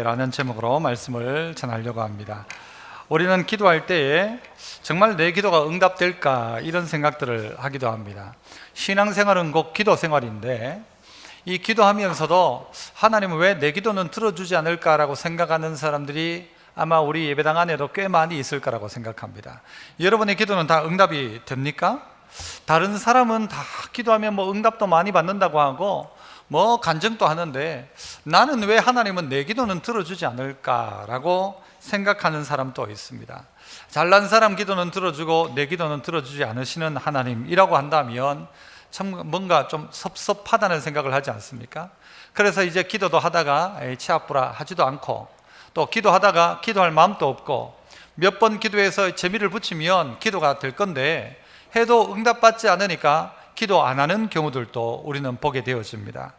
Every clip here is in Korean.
라는 제목으로 말씀을 전하려고 합니다. 우리는 기도할 때에 정말 내 기도가 응답될까 이런 생각들을 하기도 합니다. 신앙생활은 곧 기도 생활인데 이 기도하면서도 하나님은 왜 내 기도는 들어주지 않을까라고 생각하는 사람들이 아마 우리 예배당 안에도 꽤 많이 있을 거라고 생각합니다. 여러분의 기도는 다 응답이 됩니까? 다른 사람은 다 기도하면 응답도 많이 받는다고 하고 간증도 하는데 나는 왜 하나님은 내 기도는 들어주지 않을까라고 생각하는 사람도 있습니다. 잘난 사람 기도는 들어주고 내 기도는 들어주지 않으시는 하나님이라고 한다면 참 뭔가 좀 섭섭하다는 생각을 하지 않습니까? 그래서 이제 기도도 하다가 치아부라 하지도 않고 또 기도하다가 기도할 마음도 없고 몇 번 기도해서 재미를 붙이면 기도가 될 건데 해도 응답받지 않으니까 기도 안 하는 경우들도 우리는 보게 되어집니다.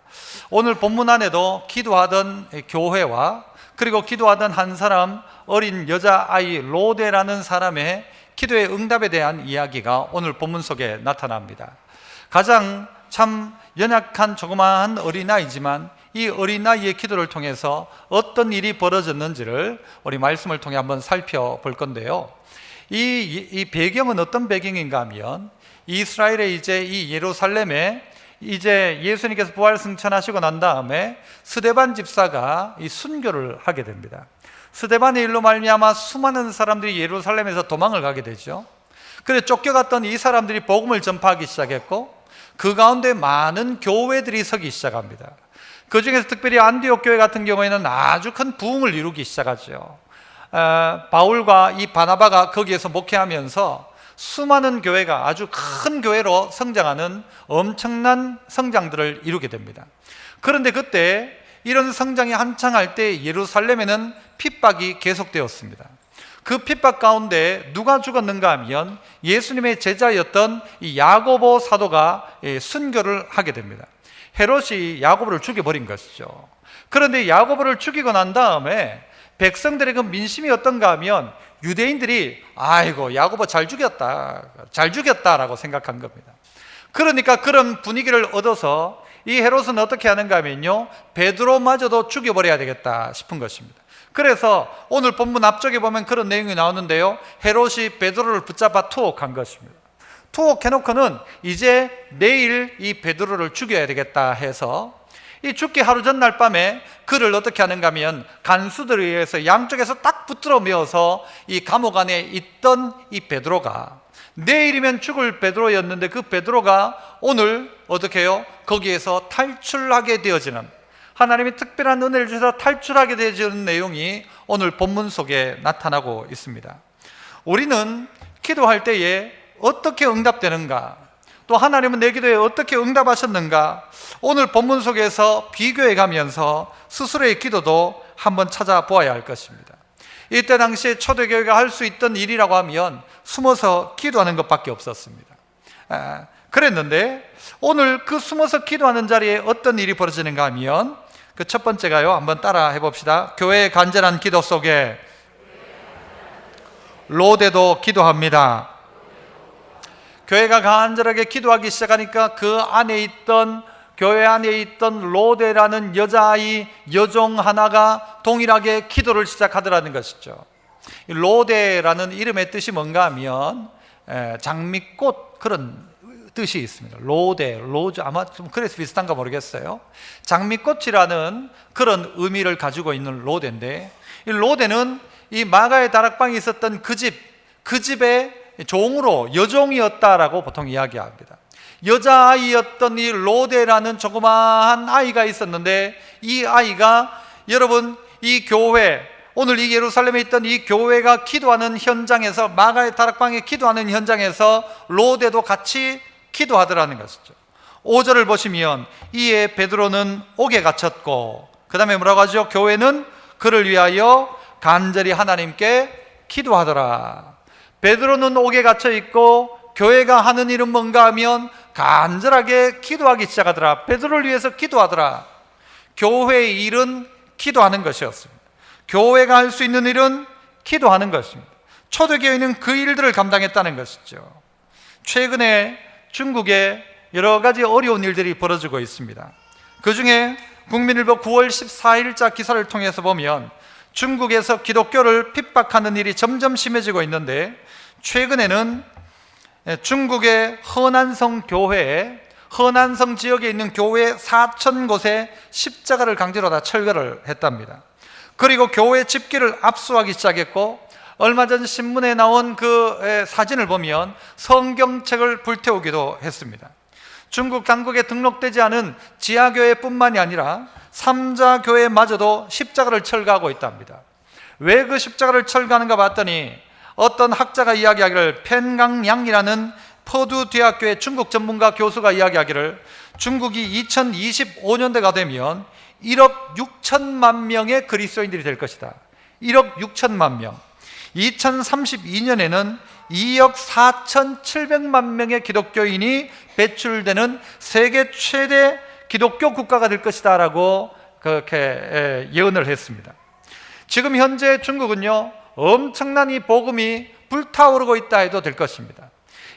오늘 본문 안에도 기도하던 교회와 그리고 기도하던 한 사람 어린 여자아이 로데라는 사람의 기도의 응답에 대한 이야기가 오늘 본문 속에 나타납니다. 가장 참 연약한 조그마한 어린아이지만 이 어린아이의 기도를 통해서 어떤 일이 벌어졌는지를 우리 말씀을 통해 한번 살펴볼 건데요. 이 배경은 어떤 배경인가 하면 이스라엘의 이제 이 예루살렘에 이제 예수님께서 부활 승천하시고 난 다음에 스데반 집사가 이 순교를 하게 됩니다. 스데반의 일로 말미암아 수많은 사람들이 예루살렘에서 도망을 가게 되죠. 그래서 쫓겨갔던 이 사람들이 복음을 전파하기 시작했고 그 가운데 많은 교회들이 서기 시작합니다. 그 중에서 특별히 안디옥 교회 같은 경우에는 아주 큰 부흥을 이루기 시작하죠. 바울과 이 바나바가 거기에서 목회하면서 수많은 교회가 아주 큰 교회로 성장하는 엄청난 성장들을 이루게 됩니다. 그런데 그때 이런 성장이 한창 할 때 예루살렘에는 핍박이 계속되었습니다. 그 핍박 가운데 누가 죽었는가 하면 예수님의 제자였던 이 야고보 사도가 순교를 하게 됩니다. 헤롯이 야고보를 죽여버린 것이죠. 그런데 야고보를 죽이고 난 다음에 백성들의 그 민심이 어떤가 하면 유대인들이 아이고 야고보 잘 죽였다라고 생각한 겁니다. 그러니까 그런 분위기를 얻어서 이 헤롯은 어떻게 하는가 하면요 베드로마저도 죽여버려야 되겠다 싶은 것입니다. 그래서 오늘 본문 앞쪽에 보면 그런 내용이 나오는데요, 헤롯이 베드로를 붙잡아 투옥한 것입니다. 투옥해놓고는 이제 내일 이 베드로를 죽여야 되겠다 해서 이 죽기 하루 전날 밤에 그를 어떻게 하는가 하면 간수들에 의해서 양쪽에서 딱 붙들어 메어서 이 감옥 안에 있던 이 베드로가 내일이면 죽을 베드로였는데 그 베드로가 오늘 어떻게 해요? 거기에서 탈출하게 되어지는, 하나님이 특별한 은혜를 주셔서 탈출하게 되어지는 내용이 오늘 본문 속에 나타나고 있습니다. 우리는 기도할 때에 어떻게 응답되는가, 또 하나님은 내 기도에 어떻게 응답하셨는가, 오늘 본문 속에서 비교해 가면서 스스로의 기도도 한번 찾아보아야 할 것입니다. 이때 당시에 초대교회가 할 수 있던 일이라고 하면 숨어서 기도하는 것밖에 없었습니다. 그랬는데 오늘 그 숨어서 기도하는 자리에 어떤 일이 벌어지는가 하면 그 첫 번째가요, 한번 따라 해봅시다. 교회의 간절한 기도 속에 로데도 기도합니다. 교회가 간절하게 기도하기 시작하니까 그 안에 있던, 교회 안에 있던 로데라는 여자아이 여종 하나가 동일하게 기도를 시작하더라는 것이죠. 로데라는 이름의 뜻이 뭔가 하면 장미꽃, 그런 뜻이 있습니다. 로즈, 아마 좀 그래서 비슷한가 모르겠어요. 장미꽃이라는 그런 의미를 가지고 있는 로데인데, 이 로데는 이 마가의 다락방에 있었던 그 집의 종으로 여종이었다라고 보통 이야기합니다. 여자아이였던 이 로데라는 조그마한 아이가 있었는데 이 아이가, 여러분, 이 교회, 오늘 이 예루살렘에 있던 이 교회가 기도하는 현장에서, 마가의 다락방에 기도하는 현장에서 로데도 같이 기도하더라는 것이죠. 5절을 보시면 이에 베드로는 옥에 갇혔고, 그 다음에 뭐라고 하죠? 교회는 그를 위하여 간절히 하나님께 기도하더라. 베드로는 옥에 갇혀 있고 교회가 하는 일은 뭔가 하면 간절하게 기도하기 시작하더라. 베드로를 위해서 기도하더라. 교회의 일은 기도하는 것이었습니다. 교회가 할 수 있는 일은 기도하는 것입니다. 초대교회는 그 일들을 감당했다는 것이죠. 최근에 중국에 여러 가지 어려운 일들이 벌어지고 있습니다. 그 중에 국민일보 9월 14일자 기사를 통해서 보면 중국에서 기독교를 핍박하는 일이 점점 심해지고 있는데, 최근에는 중국의 허난성 교회에, 허난성 지역에 있는 교회 4,000곳에 십자가를 강제로 다 철거를 했답니다. 그리고 교회 집기를 압수하기 시작했고, 얼마 전 신문에 나온 그 사진을 보면 성경책을 불태우기도 했습니다. 중국 당국에 등록되지 않은 지하교회뿐만이 아니라 3자 교회마저도 십자가를 철거하고 있답니다. 왜 그 십자가를 철거하는가 봤더니, 어떤 학자가 이야기하기를, 펜강양이라는 퍼두 대학교의 중국 전문가 교수가 이야기하기를, 중국이 2025년대가 되면 1억 6천만 명의 그리스도인들이 될 것이다. 1억 6천만 명. 2032년에는 2억 4,700만 명의 기독교인이 배출되는 세계 최대 기독교 국가가 될 것이다 라고 그렇게 예언을 했습니다. 지금 현재 중국은요, 엄청난 이 복음이 불타오르고 있다 해도 될 것입니다.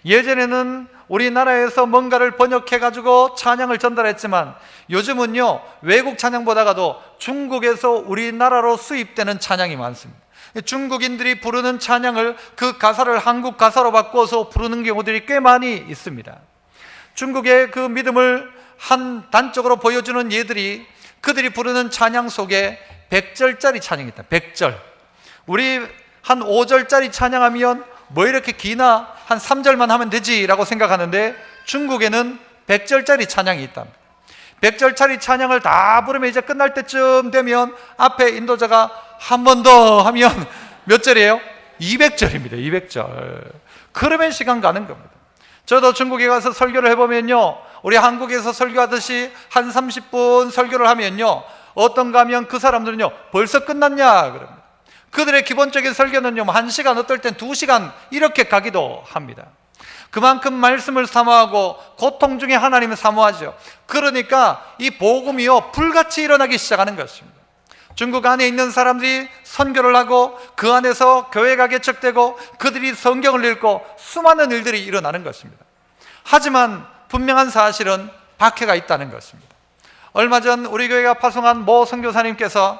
예전에는 우리나라에서 뭔가를 번역해 가지고 찬양을 전달했지만, 요즘은요 외국 찬양보다가도 중국에서 우리나라로 수입되는 찬양이 많습니다. 중국인들이 부르는 찬양을, 그 가사를 한국 가사로 바꿔서 부르는 경우들이 꽤 많이 있습니다. 중국의 그 믿음을 한 단적으로 보여주는 예들이, 그들이 부르는 찬양 속에 100절짜리 찬양이 있다. 100절. 우리 한 5절짜리 찬양하면 뭐 이렇게 기나, 한 3절만 하면 되지 라고 생각하는데, 중국에는 100절짜리 찬양이 있다. 100절짜리 찬양을 다 부르면 이제 끝날 때쯤 되면 앞에 인도자가 한 번 더 하면 몇 절이에요? 200절입니다. 200절. 그러면 시간 가는 겁니다. 저도 중국에 가서 설교를 해보면요, 우리 한국에서 설교하듯이 한 30분 설교를 하면요, 어떤가 하면 그 사람들은요 벌써 끝났냐 그럽니다. 그들의 기본적인 설교는요 1시간, 어떨 땐 2시간 이렇게 가기도 합니다. 그만큼 말씀을 사모하고 고통 중에 하나님을 사모하죠. 그러니까 이 복음이요 불같이 일어나기 시작하는 것입니다. 중국 안에 있는 사람들이 선교를 하고, 그 안에서 교회가 개척되고, 그들이 성경을 읽고, 수많은 일들이 일어나는 것입니다. 하지만 분명한 사실은 박해가 있다는 것입니다. 얼마 전 우리 교회가 파송한 모 선교사님께서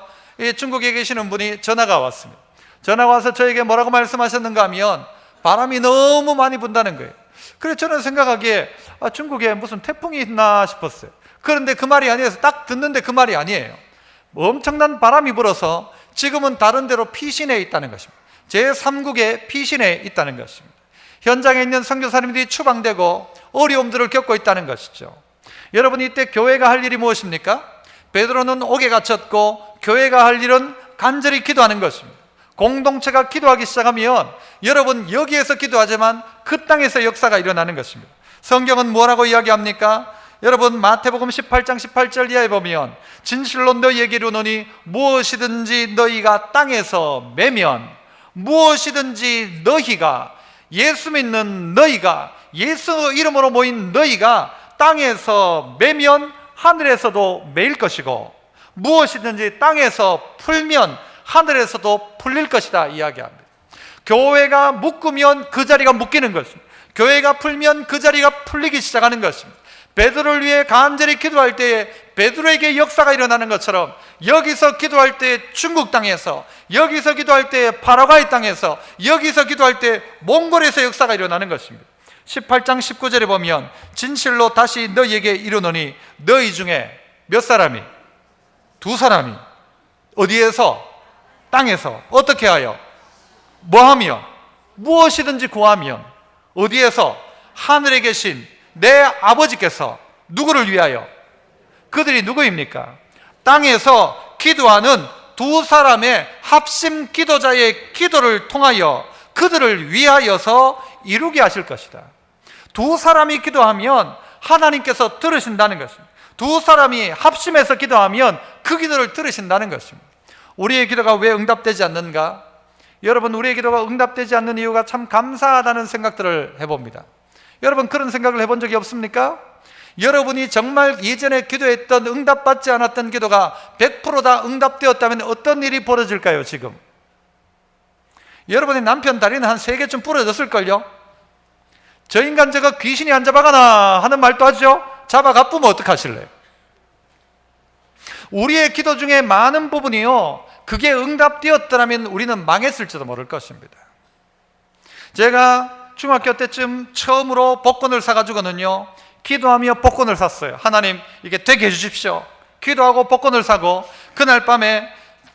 중국에 계시는 분이 전화가 왔습니다. 전화가 와서 저에게 뭐라고 말씀하셨는가 하면, 바람이 너무 많이 분다는 거예요. 그래서 저는 생각하기에 중국에 무슨 태풍이 있나 싶었어요. 그런데 그 말이 아니어서 딱 듣는데 그 말이 아니에요. 엄청난 바람이 불어서 지금은 다른 데로 피신해 있다는 것입니다. 제3국에 피신해 있다는 것입니다. 현장에 있는 선교사님들이 추방되고 어려움들을 겪고 있다는 것이죠. 여러분, 이때 교회가 할 일이 무엇입니까? 베드로는 옥에 갇혔고, 교회가 할 일은 간절히 기도하는 것입니다. 공동체가 기도하기 시작하면 여러분 여기에서 기도하지만 그 땅에서 역사가 일어나는 것입니다. 성경은 뭐라고 이야기합니까? 여러분 마태복음 18장 18절 이하에 보면, 진실로 너희에게 이르노니 무엇이든지 너희가 땅에서 매면, 무엇이든지 너희가, 예수 믿는 너희가, 예수 이름으로 모인 너희가 땅에서 매면 하늘에서도 매일 것이고, 무엇이든지 땅에서 풀면 하늘에서도 풀릴 것이다 이야기합니다. 교회가 묶으면 그 자리가 묶이는 것입니다. 교회가 풀면 그 자리가 풀리기 시작하는 것입니다. 베드로를 위해 간절히 기도할 때에 베드로에게 역사가 일어나는 것처럼, 여기서 기도할 때 중국 땅에서, 여기서 기도할 때 파라과이 땅에서, 여기서 기도할 때 몽골에서 역사가 일어나는 것입니다. 18장 19절에 보면, 진실로 다시 너희에게 이르노니 너희 중에 몇 사람이? 2사람이 어디에서? 땅에서. 어떻게 하여? 뭐하며? 무엇이든지 구하면. 어디에서? 하늘에 계신 내 아버지께서. 누구를 위하여? 그들이 누구입니까? 땅에서 기도하는 2사람의 합심 기도자의 기도를 통하여 그들을 위하여서 이루게 하실 것이다. 2사람이 기도하면 하나님께서 들으신다는 것입니다. 2사람이 합심해서 기도하면 그 기도를 들으신다는 것입니다. 우리의 기도가 왜 응답되지 않는가? 여러분, 우리의 기도가 응답되지 않는 이유가 참 감사하다는 생각들을 해봅니다. 여러분, 그런 생각을 해본 적이 없습니까? 여러분이 정말 예전에 기도했던, 응답받지 않았던 기도가 100% 다 응답되었다면 어떤 일이 벌어질까요? 지금 여러분의 남편 다리는 한 3개쯤 부러졌을걸요? 저 인간 저거 귀신이 안 잡아가나 하는 말도 하죠. 잡아가 뿌면 어떡하실래요? 우리의 기도 중에 많은 부분이요, 그게 응답되었더라면 우리는 망했을지도 모를 것입니다. 제가 중학교 때쯤 처음으로 복권을 사가지고는요, 기도하며 복권을 샀어요. 하나님, 이게 되게 해주십시오. 기도하고 복권을 사고, 그날 밤에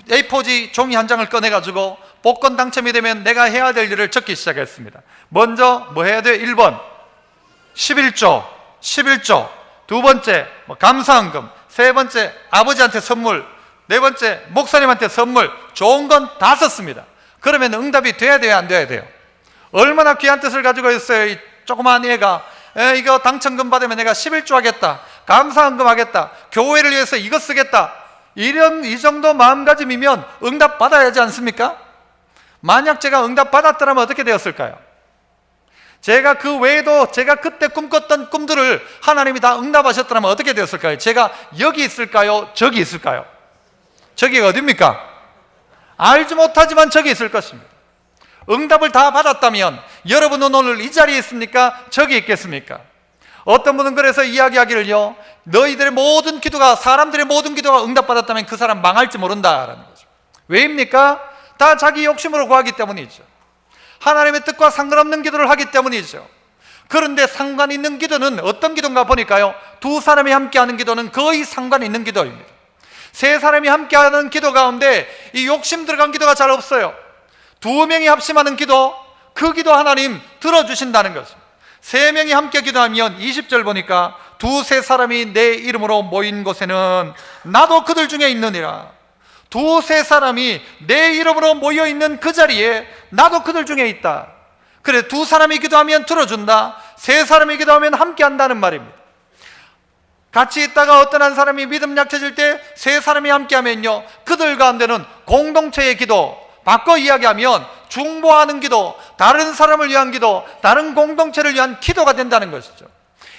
A4지 종이 한 장을 꺼내가지고 복권 당첨이 되면 내가 해야 될 일을 적기 시작했습니다. 먼저 뭐 해야 돼요? 1번 11조, 두 번째 감사헌금, 세 번째 아버지한테 선물, 네 번째 목사님한테 선물, 좋은 건 다 썼습니다. 그러면 응답이 돼야 돼요, 안 돼야 돼요? 얼마나 귀한 뜻을 가지고 있어요, 이 조그마한 애가. 이거 당첨금 받으면 내가 11조 하겠다, 감사헌금 하겠다, 교회를 위해서 이거 쓰겠다, 이 정도 마음가짐이면 응답 받아야 하지 않습니까? 만약 제가 응답 받았더라면 어떻게 되었을까요? 제가 그 외에도 제가 그때 꿈꿨던 꿈들을 하나님이 다 응답하셨더라면 어떻게 되었을까요? 제가 여기 있을까요? 저기 있을까요? 저기가 어딥니까? 알지 못하지만 저기 있을 것입니다. 응답을 다 받았다면 여러분은 오늘 이 자리에 있습니까? 저기 있겠습니까? 어떤 분은 그래서 이야기하기를요, 너희들의 모든 기도가, 사람들의 모든 기도가 응답받았다면 그 사람 망할지 모른다라는 거죠. 왜입니까? 다 자기 욕심으로 구하기 때문이죠. 하나님의 뜻과 상관없는 기도를 하기 때문이죠. 그런데 상관 있는 기도는 어떤 기도인가 보니까요, 두 사람이 함께하는 기도는 거의 상관 있는 기도입니다. 세 사람이 함께하는 기도 가운데 이 욕심 들어간 기도가 잘 없어요. 두 명이 합심하는 기도, 그 기도 하나님 들어주신다는 것입니다. 세 명이 함께 기도하면 20절 보니까 두세 사람이 내 이름으로 모인 곳에는 나도 그들 중에 있느니라. 두세 사람이 내 이름으로 모여있는 그 자리에 나도 그들 중에 있다. 그래, 두 사람이 기도하면 들어준다, 세 사람이 기도하면 함께 한다는 말입니다. 같이 있다가 어떤 한 사람이 믿음 약해질 때 세 사람이 함께 하면요, 그들 가운데는 공동체의 기도, 바꿔 이야기하면 중보하는 기도, 다른 사람을 위한 기도, 다른 공동체를 위한 기도가 된다는 것이죠.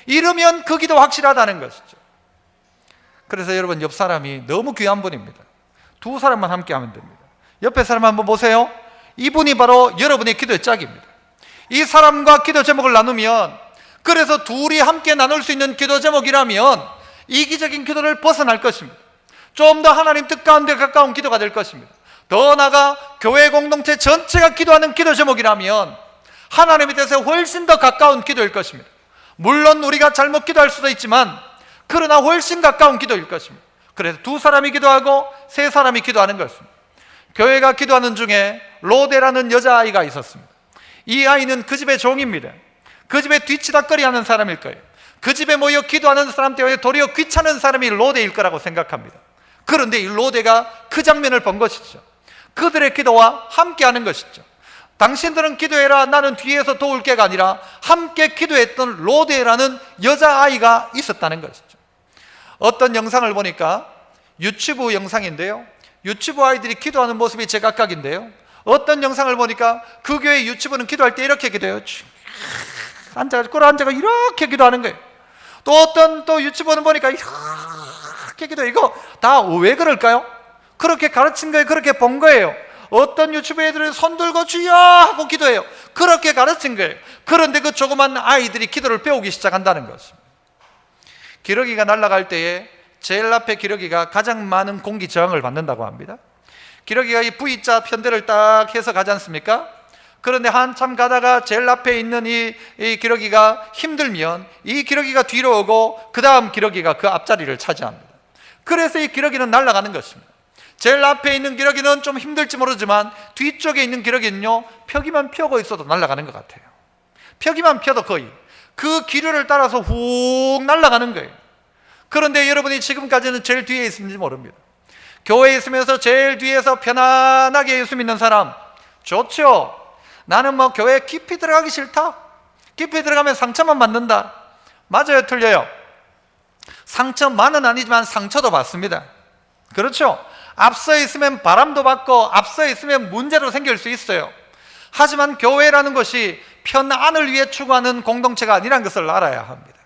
이러면 그 기도 확실하다는 것이죠. 그래서 여러분, 옆 사람이 너무 귀한 분입니다. 두 사람만 함께 하면 됩니다. 옆에 사람 한번 보세요. 이분이 바로 여러분의 기도의 짝입니다. 이 사람과 기도 제목을 나누면, 그래서 둘이 함께 나눌 수 있는 기도 제목이라면 이기적인 기도를 벗어날 것입니다. 좀 더 하나님 뜻 가운데 가까운 기도가 될 것입니다. 더 나아가 교회 공동체 전체가 기도하는 기도 제목이라면 하나님에 대해서 훨씬 더 가까운 기도일 것입니다. 물론 우리가 잘못 기도할 수도 있지만 그러나 훨씬 가까운 기도일 것입니다. 그래서 두 사람이 기도하고 세 사람이 기도하는 것입니다. 교회가 기도하는 중에 로데라는 여자아이가 있었습니다. 이 아이는 그 집의 종입니다. 그 집에 뒤치다꺼리 하는 사람일 거예요. 그 집에 모여 기도하는 사람 때문에 도리어 귀찮은 사람이 로데일 거라고 생각합니다. 그런데 이 로데가 그 장면을 본 것이죠. 그들의 기도와 함께하는 것이죠. 당신들은 기도해라, 나는 뒤에서 도울 게가 아니라 함께 기도했던 로데라는 여자아이가 있었다는 것이죠. 어떤 영상을 보니까 유튜브 영상인데요, 유튜브 아이들이 기도하는 모습이 제각각인데요, 어떤 영상을 보니까 그 교회 유튜브는 기도할 때 이렇게 기도해요. 앉아가 이렇게 기도하는 거예요. 또 어떤 유튜버는 보니까 이렇게 기도해요. 이거 다 왜 그럴까요? 그렇게 가르친 거예요. 그렇게 본 거예요. 어떤 유튜브 애들은 손 들고 주여 하고 기도해요. 그렇게 가르친 거예요. 그런데 그 조그만 아이들이 기도를 배우기 시작한다는 것입니다. 기러기가 날아갈 때에 제일 앞에 기러기가 가장 많은 공기 저항을 받는다고 합니다. 기러기가 이 V자 편대를 딱 해서 가지 않습니까? 그런데 한참 가다가 제일 앞에 있는 이 기러기가 힘들면 이 기러기가 뒤로 오고 그 다음 기러기가 그 앞자리를 차지합니다. 그래서 이 기러기는 날아가는 것입니다. 제일 앞에 있는 기러기는 좀 힘들지 모르지만 뒤쪽에 있는 기러기는요, 펴기만 펴고 있어도 날아가는 것 같아요. 펴기만 펴도 거의 그 기류를 따라서 훅 날아가는 거예요. 그런데 여러분이 지금까지는 제일 뒤에 있는지 모릅니다. 교회에 있으면서 제일 뒤에서 편안하게 예수 믿는 사람 좋죠. 나는 뭐 교회 깊이 들어가기 싫다, 깊이 들어가면 상처만 받는다. 맞아요, 틀려요? 상처만은 아니지만 상처도 받습니다. 그렇죠? 앞서 있으면 바람도 받고 앞서 있으면 문제로 생길 수 있어요. 하지만 교회라는 것이 편안을 위해 추구하는 공동체가 아니라는 것을 알아야 합니다.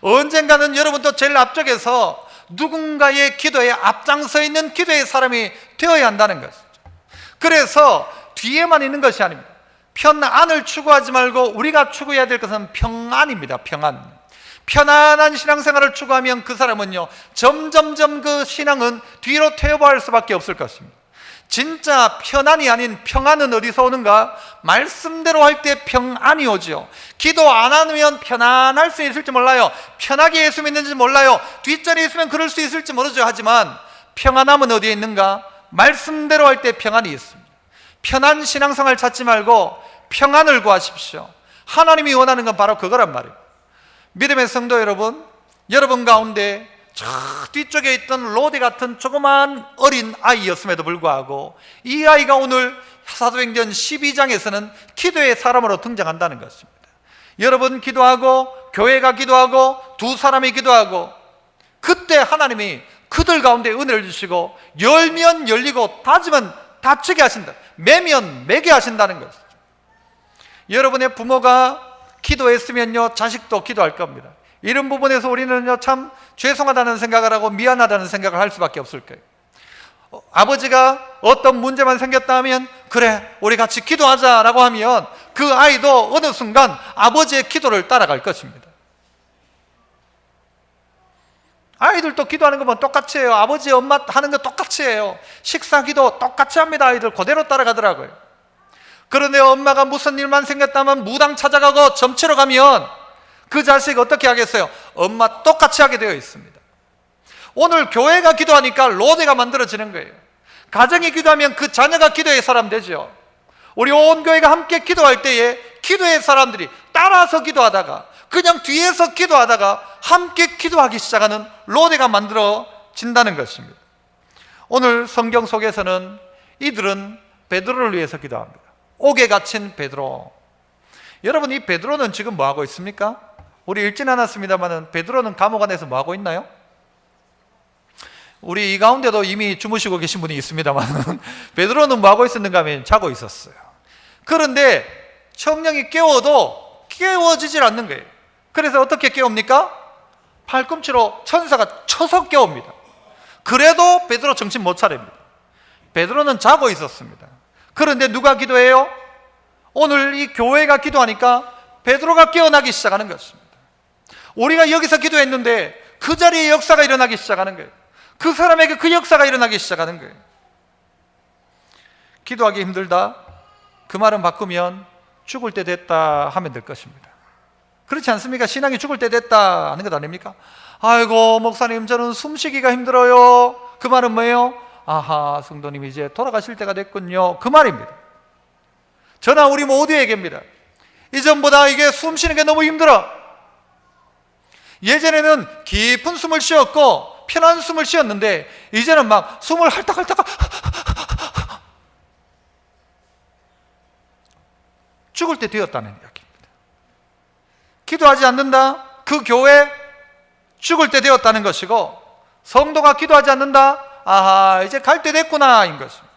언젠가는 여러분도 제일 앞쪽에서 누군가의 기도에 앞장서 있는 기도의 사람이 되어야 한다는 것이죠. 그래서 뒤에만 있는 것이 아닙니다. 편안을 추구하지 말고 우리가 추구해야 될 것은 평안입니다. 평안. 편안한 신앙생활을 추구하면 그 사람은요, 점점점 그 신앙은 뒤로 퇴보할 수밖에 없을 것입니다. 진짜 편안이 아닌 평안은 어디서 오는가? 말씀대로 할 때 평안이 오죠. 기도 안 하면 편안할 수 있을지 몰라요. 편하게 예수 믿는지 몰라요. 뒷자리에 있으면 그럴 수 있을지 모르죠. 하지만 평안함은 어디에 있는가? 말씀대로 할 때 평안이 있습니다. 편한 신앙생활 찾지 말고 평안을 구하십시오. 하나님이 원하는 건 바로 그거란 말이에요. 믿음의 성도 여러분, 여러분 가운데 저 뒤쪽에 있던 로데 같은 조그만 어린 아이였음에도 불구하고 이 아이가 오늘 사도행전 12장에서는 기도의 사람으로 등장한다는 것입니다. 여러분 기도하고 교회가 기도하고 두 사람이 기도하고 그때 하나님이 그들 가운데 은혜를 주시고 열면 열리고 닫으면 닫히게 하신다, 매면 매게 하신다는 것이죠. 여러분의 부모가 기도했으면요, 자식도 기도할 겁니다. 이런 부분에서 우리는요, 참 죄송하다는 생각을 하고 미안하다는 생각을 할 수밖에 없을 거예요. 아버지가 어떤 문제만 생겼다 하면 그래 우리 같이 기도하자라고 하면 그 아이도 어느 순간 아버지의 기도를 따라갈 것입니다. 아이들도 기도하는 거 보면 똑같이 해요. 아버지 엄마 하는 거 똑같이 해요. 식사 기도 똑같이 합니다. 아이들 그대로 따라가더라고요. 그런데 엄마가 무슨 일만 생겼다면 무당 찾아가고 점치러 가면 그 자식 어떻게 하겠어요? 엄마 똑같이 하게 되어 있습니다. 오늘 교회가 기도하니까 로데가 만들어지는 거예요. 가정이 기도하면 그 자녀가 기도의 사람 되죠. 우리 온 교회가 함께 기도할 때에 기도의 사람들이 따라서 기도하다가 그냥 뒤에서 기도하다가 함께 기도하기 시작하는 로데가 만들어진다는 것입니다. 오늘 성경 속에서는 이들은 베드로를 위해서 기도합니다. 옥에 갇힌 베드로. 여러분, 이 베드로는 지금 뭐 하고 있습니까? 우리 읽진 않았습니다만 베드로는 감옥 안에서 뭐 하고 있나요? 우리 이 가운데도 이미 주무시고 계신 분이 있습니다만 베드로는 뭐 하고 있었는가 하면 자고 있었어요. 그런데 성령이 깨워도 깨워지질 않는 거예요. 그래서 어떻게 깨웁니까? 팔꿈치로 천사가 쳐서 깨웁니다. 그래도 베드로 정신 못 차립니다. 베드로는 자고 있었습니다. 그런데 누가 기도해요? 오늘 이 교회가 기도하니까 베드로가 깨어나기 시작하는 것입니다. 우리가 여기서 기도했는데 그 자리에 역사가 일어나기 시작하는 거예요. 그 사람에게 그 역사가 일어나기 시작하는 거예요. 기도하기 힘들다? 그 말은 바꾸면 죽을 때 됐다 하면 될 것입니다. 그렇지 않습니까? 신앙이 죽을 때 됐다 하는 것 아닙니까? 아이고 목사님 저는 숨쉬기가 힘들어요. 그 말은 뭐예요? 아하 성도님 이제 돌아가실 때가 됐군요. 그 말입니다. 저나 우리 모두에게입니다. 이전보다 이게 숨쉬는 게 너무 힘들어. 예전에는 깊은 숨을 쉬었고 편한 숨을 쉬었는데 이제는 막 숨을 헐떡헐떡 죽을 때 되었다는 이야기입니다. 기도하지 않는다? 그 교회 죽을 때 되었다는 것이고, 성도가 기도하지 않는다? 아하 이제 갈 때 됐구나 인 것입니다.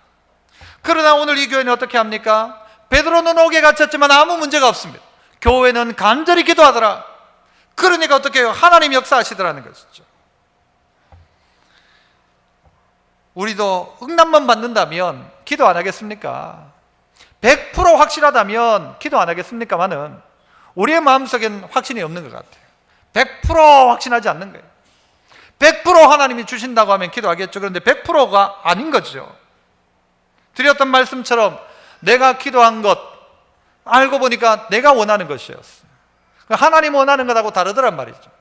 그러나 오늘 이 교회는 어떻게 합니까? 베드로는 옥에 갇혔지만 아무 문제가 없습니다. 교회는 간절히 기도하더라. 그러니까 어떻게 해요? 하나님 역사하시더라는 것이죠. 우리도 응답만 받는다면 기도 안 하겠습니까? 100% 확실하다면 기도 안 하겠습니까마는 우리의 마음속엔 확신이 없는 것 같아요. 100% 확신하지 않는 거예요. 100% 하나님이 주신다고 하면 기도하겠죠. 그런데 100%가 아닌 거죠. 드렸던 말씀처럼 내가 기도한 것 알고 보니까 내가 원하는 것이었어요. 하나님 원하는 것하고 다르더란 말이죠.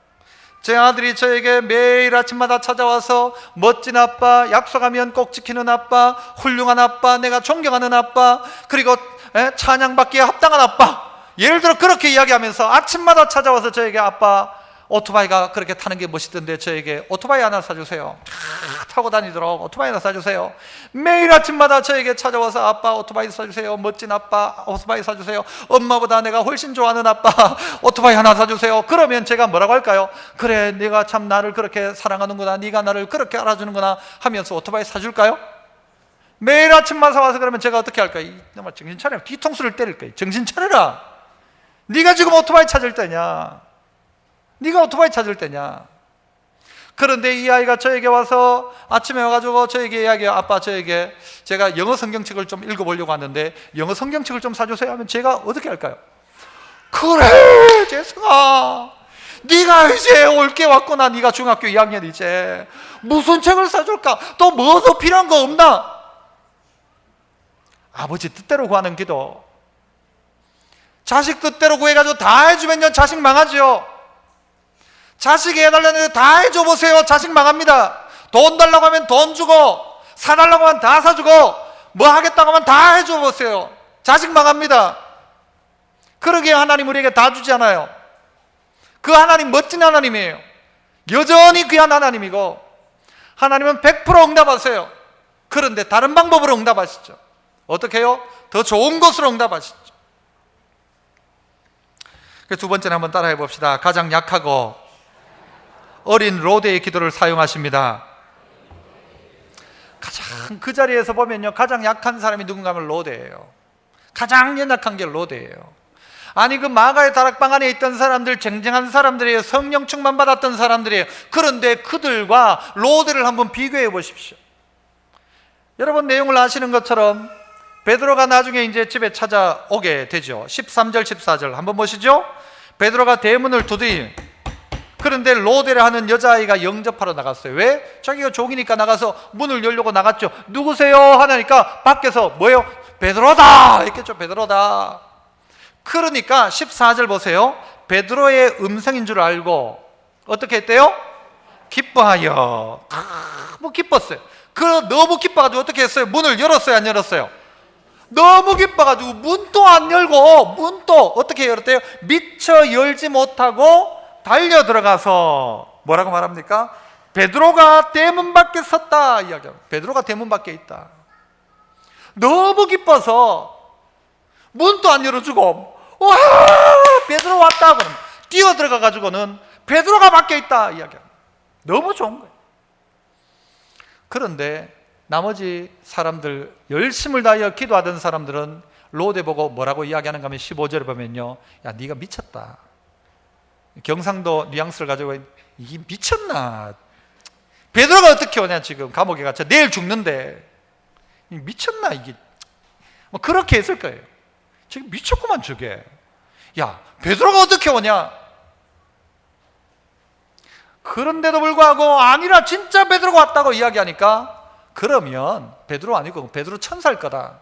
제 아들이 저에게 매일 아침마다 찾아와서 멋진 아빠, 약속하면 꼭 지키는 아빠, 훌륭한 아빠, 내가 존경하는 아빠, 그리고 찬양받기에 합당한 아빠, 예를 들어 그렇게 이야기하면서 아침마다 찾아와서 저에게 아빠 오토바이가 그렇게 타는 게 멋있던데 저에게 오토바이 하나 사주세요. 타고 다니도록 오토바이 하나 사주세요. 매일 아침마다 저에게 찾아와서 아빠 오토바이 사주세요. 멋진 아빠 오토바이 사주세요. 엄마보다 내가 훨씬 좋아하는 아빠 오토바이 하나 사주세요. 그러면 제가 뭐라고 할까요? 그래 네가 참 나를 그렇게 사랑하는구나, 네가 나를 그렇게 알아주는구나 하면서 오토바이 사줄까요? 매일 아침마다 와서 그러면 제가 어떻게 할까요? 정말 정신 차려. 뒤통수를 때릴 거예요. 정신 차려라. 네가 지금 오토바이 찾을 때냐? 네가 오토바이 찾을 때냐? 그런데 이 아이가 저에게 와서 아침에 와가지고 저에게 이야기해요. 아빠 저에게 제가 영어 성경책을 좀 읽어보려고 하는데 영어 성경책을 좀 사주세요 하면 제가 어떻게 할까요? 그래 재승아 네가 이제 올게 왔구나. 네가 중학교 2학년 이제 무슨 책을 사줄까? 또 뭐 더 필요한 거 없나? 아버지 뜻대로 구하는 기도, 자식 뜻대로 구해가지고 다 해주면요 자식 망하죠. 자식이 해달라는 거 다 해줘 보세요. 자식 망합니다. 돈 달라고 하면 돈 주고, 사달라고 하면 다 사주고, 뭐 하겠다고 하면 다 해줘 보세요. 자식 망합니다. 그러기에 하나님 우리에게 다 주지 않아요. 그 하나님 멋진 하나님이에요. 여전히 귀한 하나님이고, 하나님은 100% 응답하세요. 그런데 다른 방법으로 응답하시죠. 어떻게 해요? 더 좋은 것으로 응답하시죠. 두 번째는 한번 따라해 봅시다. 가장 약하고 어린 로데의 기도를 사용하십니다. 가장 그 자리에서 보면요, 가장 약한 사람이 누군가 하면 로데예요. 가장 연약한 게 로데예요. 아니 그 마가의 다락방 안에 있던 사람들, 쟁쟁한 사람들이에요. 성령 충만 받았던 사람들이에요. 그런데 그들과 로데를 한번 비교해 보십시오. 여러분 내용을 아시는 것처럼 베드로가 나중에 이제 집에 찾아오게 되죠. 13절 14절 한번 보시죠. 베드로가 대문을 두드리, 그런데 로데를 하는 여자아이가 영접하러 나갔어요. 왜? 자기가 종이니까 나가서 문을 열려고 나갔죠. 누구세요? 하니까 밖에서 뭐예요? 베드로다 했겠죠. 베드로다. 그러니까 14절 보세요. 베드로의 음성인 줄 알고 어떻게 했대요? 기뻐하여. 너무 기뻤어요. 너무 기뻐가지고 어떻게 했어요? 문을 열었어요? 안 열었어요? 너무 기뻐가지고 문도 안 열고, 문도 어떻게 열었대요? 미처 열지 못하고 달려 들어가서 뭐라고 말합니까? 베드로가 대문 밖에 섰다 이야기합니다. 베드로가 대문 밖에 있다. 너무 기뻐서 문도 안 열어주고, 와 베드로 왔다 그러면 뛰어 들어가 가지고는 베드로가 밖에 있다 이야기합니다. 너무 좋은 거예요. 그런데 나머지 사람들, 열심을 다하여 기도하던 사람들은 로데 보고 뭐라고 이야기하는가 하면 15절에 보면요, 야 네가 미쳤다. 경상도 뉘앙스를 가지고, 이게 미쳤나? 베드로가 어떻게 오냐, 지금 감옥에 갇혀 내일 죽는데 미쳤나 이게? 뭐 그렇게 했을 거예요. 지금 미쳤구만 저게. 야 베드로가 어떻게 오냐? 그런데도 불구하고 아니라 진짜 베드로가 왔다고 이야기하니까, 그러면 베드로 아니고 베드로 천사일 거다.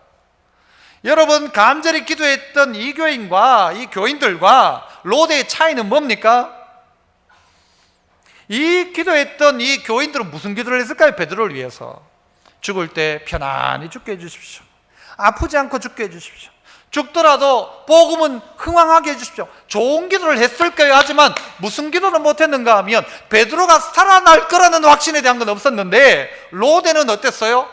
여러분 간절히 기도했던 이 교인과 이 교인들과 로데의 차이는 뭡니까? 이 기도했던 이 교인들은 무슨 기도를 했을까요? 베드로를 위해서 죽을 때 편안히 죽게 해주십시오. 아프지 않고 죽게 해주십시오. 죽더라도 복음은 흥왕하게 해주십시오. 좋은 기도를 했을 거예요. 하지만 무슨 기도를 못했는가 하면 베드로가 살아날 거라는 확신에 대한 건 없었는데, 로데는 어땠어요?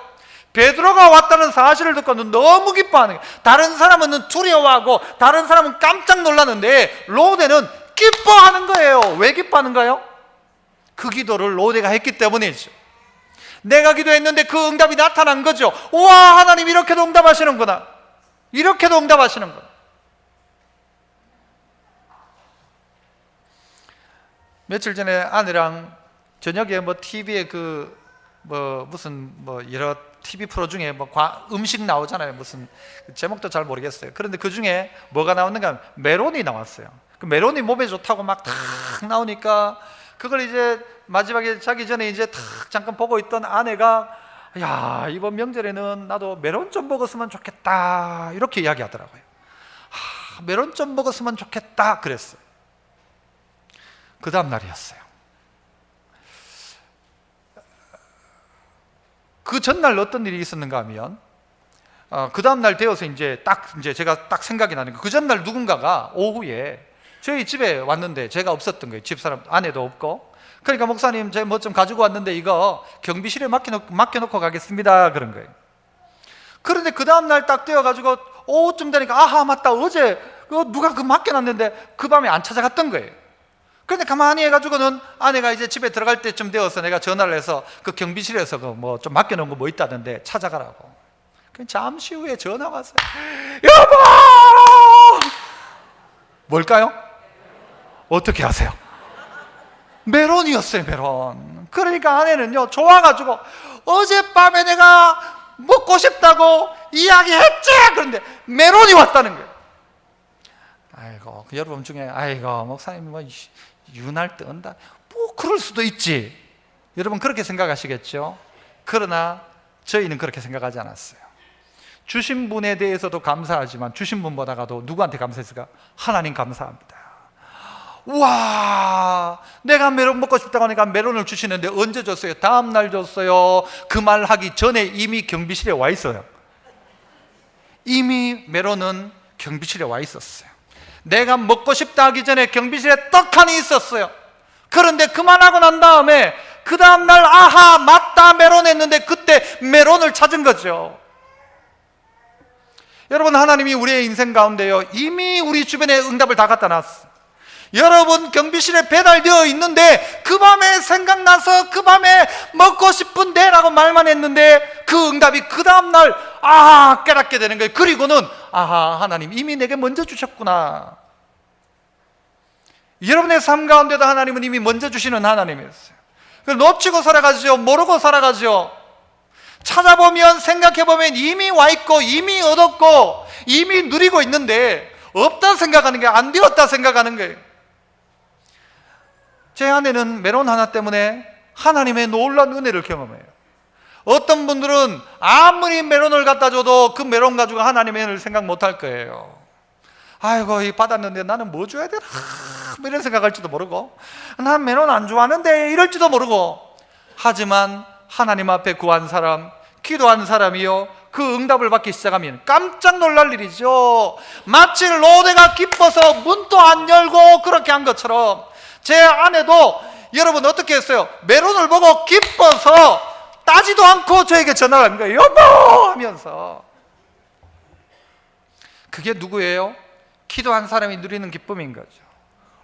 베드로가 왔다는 사실을 듣고는 너무 기뻐하는 거예요. 다른 사람은 두려워하고 다른 사람은 깜짝 놀랐는데 로데는 기뻐하는 거예요. 왜 기뻐하는가요? 그 기도를 로데가 했기 때문이죠. 내가 기도했는데 그 응답이 나타난 거죠. 우와, 하나님 이렇게도 응답하시는구나. 이렇게도 응답하시는구나. 며칠 전에 아내랑 저녁에 TV에 무슨 여러 TV 프로 중에 음식 나오잖아요. 무슨 제목도 잘 모르겠어요. 그런데 그 중에 뭐가 나오는가 하면 메론이 나왔어요. 그 메론이 몸에 좋다고 막 탁 나오니까 그걸 이제 마지막에 자기 전에 이제 탁 잠깐 보고 있던 아내가, 야 이번 명절에는 나도 메론 좀 먹었으면 좋겠다 이렇게 이야기하더라고요. 메론 좀 먹었으면 좋겠다 그랬어요. 그 다음 날이었어요. 그 전날 어떤 일이 있었는가 하면, 그 다음 날 되어서 이제 제가 딱 생각이 나는 거, 그 전날 누군가가 오후에 저희 집에 왔는데 제가 없었던 거예요. 집사람 아내도 없고. 그러니까 목사님 제가 뭐 좀 가지고 왔는데 이거 경비실에 맡겨놓고 가겠습니다 그런 거예요. 그런데 그 다음 날 딱 되어가지고 오후쯤 되니까, 아하 맞다, 어제 누가 맡겨놨는데 그 밤에 안 찾아갔던 거예요. 그런데 가만히 해가지고는 아내가 이제 집에 들어갈 때쯤 되어서 내가 전화를 해서 그 경비실에서 좀 맡겨놓은 거 뭐 있다던데 찾아가라고. 잠시 후에 전화가 왔어요. 여보! 뭘까요? 어떻게 아세요? 메론이었어요. 메론. 그러니까 아내는요 좋아가지고, 어젯밤에 내가 먹고 싶다고 이야기했지. 그런데 메론이 왔다는 거예요. 아이고, 그 여러분 중에 아이고 목사님 윤활 뜬다. 뭐 그럴 수도 있지. 여러분 그렇게 생각하시겠죠? 그러나 저희는 그렇게 생각하지 않았어요. 주신 분에 대해서도 감사하지만 주신 분보다도 누구한테 감사했을까? 하나님 감사합니다. 와, 내가 메론 먹고 싶다고 하니까 메론을 주시는데 언제 줬어요? 다음 날 줬어요. 그 말 하기 전에 이미 경비실에 와 있어요. 이미 메론은 경비실에 와 있었어요. 내가 먹고 싶다 하기 전에 경비실에 떡하니 있었어요. 그런데 그만하고 난 다음에 그 다음날 아하 맞다 메론 했는데 그때 메론을 찾은 거죠. 여러분 하나님이 우리의 인생 가운데요 이미 우리 주변에 응답을 다 갖다 놨어요. 여러분 경비실에 배달되어 있는데 그 밤에 생각나서 그 밤에 먹고 싶은데 라고 말만 했는데 그 응답이 그 다음날 아하 깨닫게 되는 거예요. 그리고는 아하 하나님 이미 내게 먼저 주셨구나. 여러분의 삶 가운데도 하나님은 이미 먼저 주시는 하나님이었어요. 놓치고 살아가죠. 모르고 살아가죠. 찾아보면 생각해보면 이미 와 있고 이미 얻었고 이미 누리고 있는데 없다 생각하는 게 안 되었다 생각하는 거예요. 제 아내는 메론 하나 때문에 하나님의 놀라운 은혜를 경험해요. 어떤 분들은 아무리 메론을 갖다 줘도 그 메론 가지고 하나님의 은혜를 생각 못할 거예요. 아이고 이 받았는데 나는 뭐 줘야 되나 이런 생각할지도 모르고 난 메론 안 좋아하는데 이럴지도 모르고 하지만 하나님 앞에 구한 사람 기도한 사람이요 그 응답을 받기 시작하면 깜짝 놀랄 일이죠. 마치 로데가 기뻐서 문도 안 열고 그렇게 한 것처럼 제 아내도 여러분 어떻게 했어요? 메론을 보고 기뻐서 따지도 않고 저에게 전화를 합니다. 여보 하면서. 그게 누구예요? 기도한 사람이 누리는 기쁨인 거죠.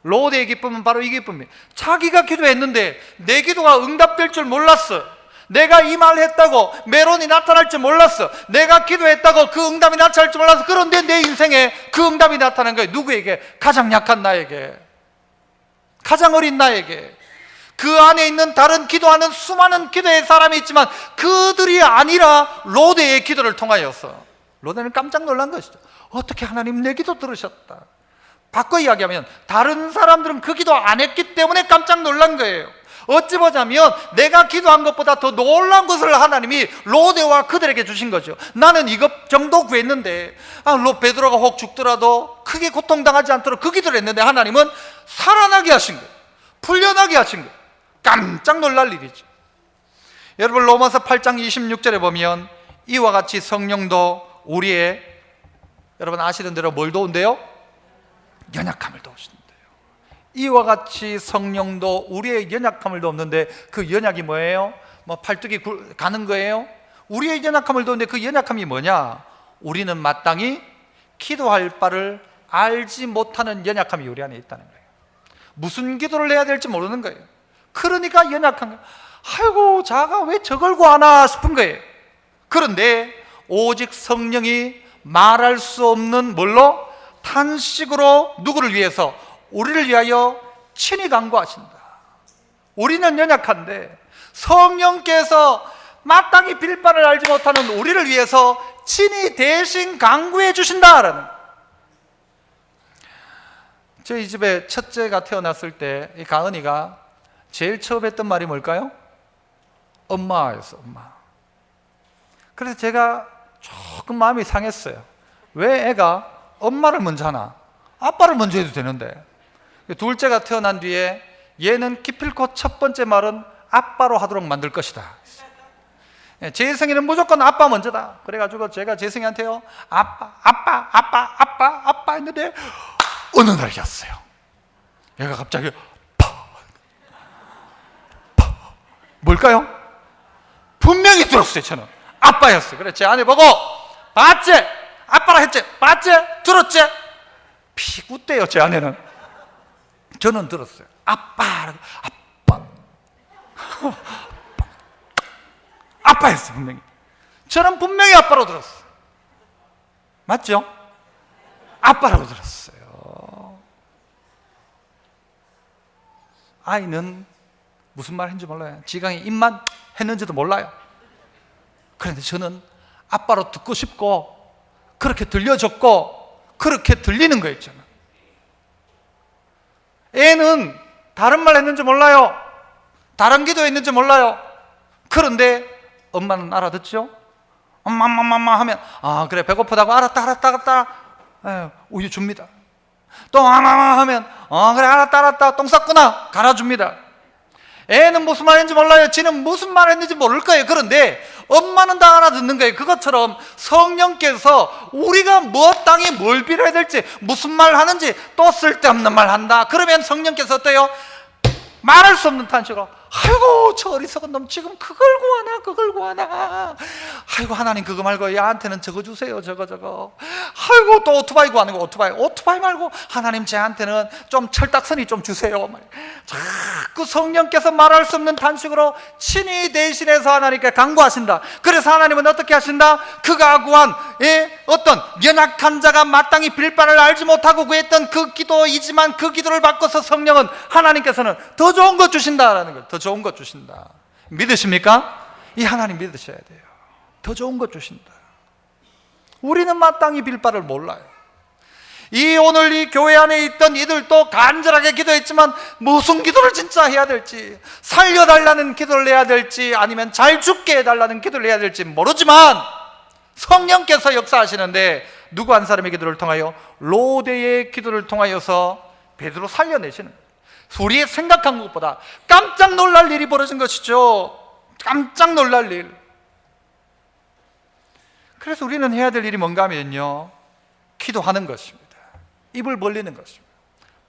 로데의 기쁨은 바로 이 기쁨이에요. 자기가 기도했는데 내 기도가 응답될 줄 몰랐어. 내가 이 말 했다고 메론이 나타날 줄 몰랐어. 내가 기도했다고 그 응답이 나타날 줄 몰랐어. 그런데 내 인생에 그 응답이 나타난 거예요. 누구에게? 가장 약한 나에게, 가장 어린 나에게. 그 안에 있는 다른 기도하는 수많은 기도의 사람이 있지만 그들이 아니라 로데의 기도를 통하여서 로데는 깜짝 놀란 것이죠. 어떻게 하나님 내 기도 들으셨다. 바꿔 이야기하면 다른 사람들은 그 기도 안 했기 때문에 깜짝 놀란 거예요. 어찌 보자면 내가 기도한 것보다 더 놀라운 것을 하나님이 로데와 그들에게 주신 거죠. 나는 이것 정도 구했는데 베드로가 혹 죽더라도 크게 고통당하지 않도록 그 기도를 했는데 하나님은 살아나게 하신 거예요. 풀려나게 하신 거예요. 깜짝 놀랄 일이죠. 여러분 로마서 8장 26절에 보면 이와 같이 성령도 우리의 여러분 아시는 대로 뭘 도운대요? 연약함을 도우신대요. 이와 같이 성령도 우리의 연약함을 돕는데 그 연약이 뭐예요? 팔뚝이 가는 거예요? 우리의 연약함을 도우는데 그 연약함이 뭐냐? 우리는 마땅히 기도할 바를 알지 못하는 연약함이 우리 안에 있다는 거예요. 무슨 기도를 해야 될지 모르는 거예요. 그러니까 연약한 거예요. 아이고 자가 왜 저걸 구하나 싶은 거예요. 그런데 오직 성령이 말할 수 없는 뭘로? 탄식으로 누구를 위해서? 우리를 위하여 친히 간구하신다. 우리는 연약한데 성령께서 마땅히 빌 바를 알지 못하는 우리를 위해서 친히 대신 간구해 주신다라는. 저희 집에 첫째가 태어났을 때 이 가은이가 제일 처음 했던 말이 뭘까요? 엄마였어. 엄마. 그래서 제가 조금 마음이 상했어요. 왜 애가 엄마를 먼저 하나? 아빠를 먼저 해도 되는데. 둘째가 태어난 뒤에 얘는 기필코 첫 번째 말은 아빠로 하도록 만들 것이다. 재승이는 무조건 아빠 먼저다. 그래가지고 제가 재승이한테요 아빠 했는데 어느 날이었어요. 얘가 갑자기 뭘까요? 분명히 들었어요. 저는 아빠였어요. 그래 제 아내 보고 봤지? 아빠라 했지? 봤지? 들었지? 피굿대요 제 아내는. 저는 들었어요. 아빠 아빠였어요. 분명히. 저는 분명히 아빠로 들었어요. 맞죠? 아빠라고 들었어요. 아이는 무슨 말 했는지 몰라요. 지강이 입만 했는지도 몰라요. 그런데 저는 아빠로 듣고 싶고 그렇게 들려줬고 그렇게 들리는 거예요. 저는. 애는 다른 말 했는지 몰라요. 다른 기도했는지 몰라요. 그런데 엄마는 알아듣죠? 엄마 하면 그래 배고프다고 알았다 우유 줍니다. 또 하면 그래 알았다 똥 쌌구나 갈아줍니다. 애는 무슨 말 했는지 몰라요. 지는 무슨 말 했는지 모를 거예요. 그런데 엄마는 다 알아듣는 거예요. 그것처럼 성령께서 우리가 땅에 뭘 빌어야 될지, 무슨 말 하는지, 또 쓸데없는 말 한다 그러면 성령께서 어때요? 말할 수 없는 탄식으로 아이고 저 어리석은 놈 지금 그걸 구하나 아이고 하나님 그거 말고 얘한테는 저거 주세요. 저거 아이고 또 오토바이 구하는 거 오토바이 말고 하나님 쟤한테는 좀 철딱선이 좀 주세요. 자꾸 성령께서 말할 수 없는 탄식으로 친히 대신해서 하나님께 간구하신다. 그래서 하나님은 어떻게 하신다? 그가 구한 어떤 연약한 자가 마땅히 빌 바를 알지 못하고 구했던 그 기도이지만 그 기도를 바꿔서 성령은 하나님께서는 더 좋은 것 주신다라는 거예요. 더 좋은 것 주신다. 믿으십니까? 이 하나님 믿으셔야 돼요. 더 좋은 것 주신다. 우리는 마땅히 빌 바를 몰라요. 오늘 이 교회 안에 있던 이들도 간절하게 기도했지만 무슨 기도를 진짜 해야 될지, 살려달라는 기도를 해야 될지 아니면 잘 죽게 해달라는 기도를 해야 될지 모르지만 성령께서 역사하시는데 누구 한 사람의 기도를 통하여? 로대의 기도를 통하여서 베드로 살려내시는 거예요. 우리의 생각한 것보다 깜짝 놀랄 일이 벌어진 것이죠. 깜짝 놀랄 일. 그래서 우리는 해야 될 일이 뭔가 하면요, 기도하는 것입니다. 입을 벌리는 것입니다.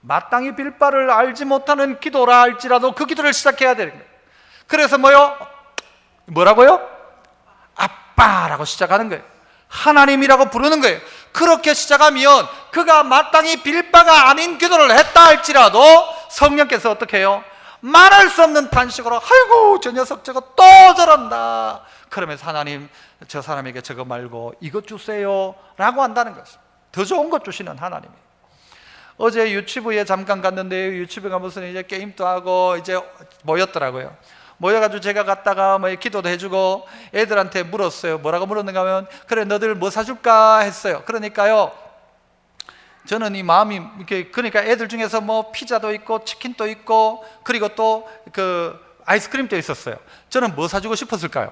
마땅히 빌 바를 알지 못하는 기도라 할지라도 그 기도를 시작해야 되는 거예요. 그래서 뭐라고요? 아빠라고 시작하는 거예요. 하나님이라고 부르는 거예요. 그렇게 시작하면 그가 마땅히 빌 바가 아닌 기도를 했다 할지라도 성령께서 어떻게 해요? 말할 수 없는 탄식으로 아이고 저 녀석 저거 또 저런다 그러면서 하나님 저 사람에게 저거 말고 이것 주세요 라고 한다는 것입니다. 더 좋은 것 주시는 하나님이. 어제 유치부에 잠깐 갔는데 유치부가 무슨 이제 게임도 하고 이제 모였더라고요. 모여가지고 제가 갔다가 기도도 해주고 애들한테 물었어요. 뭐라고 물었는가 하면 그래 너들 뭐 사줄까 했어요. 그러니까요 저는 이 마음이 이렇게, 그러니까 애들 중에서 피자도 있고 치킨도 있고 그리고 또 그 아이스크림도 있었어요. 저는 뭐 사주고 싶었을까요?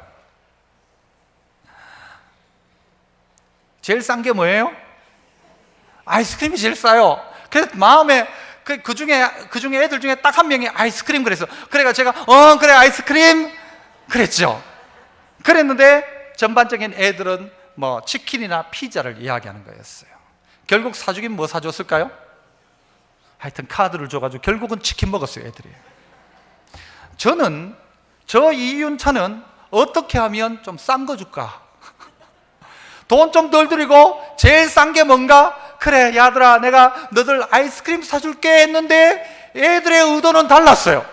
제일 싼 게 뭐예요? 아이스크림이 제일 싸요. 그래서 마음에 그 중에 애들 중에 딱 한 명이 아이스크림 그랬어. 그래가 제가 그래 아이스크림 그랬죠. 그랬는데 전반적인 애들은 치킨이나 피자를 이야기하는 거였어요. 결국 사주긴 뭐 사줬을까요? 하여튼 카드를 줘가지고 결국은 치킨 먹었어요 애들이. 저는 저 이윤찬은 어떻게 하면 좀 싼 거 줄까? 돈 좀 덜 들이고 제일 싼 게 뭔가? 그래 야들아 내가 너들 아이스크림 사줄게 했는데 애들의 의도는 달랐어요.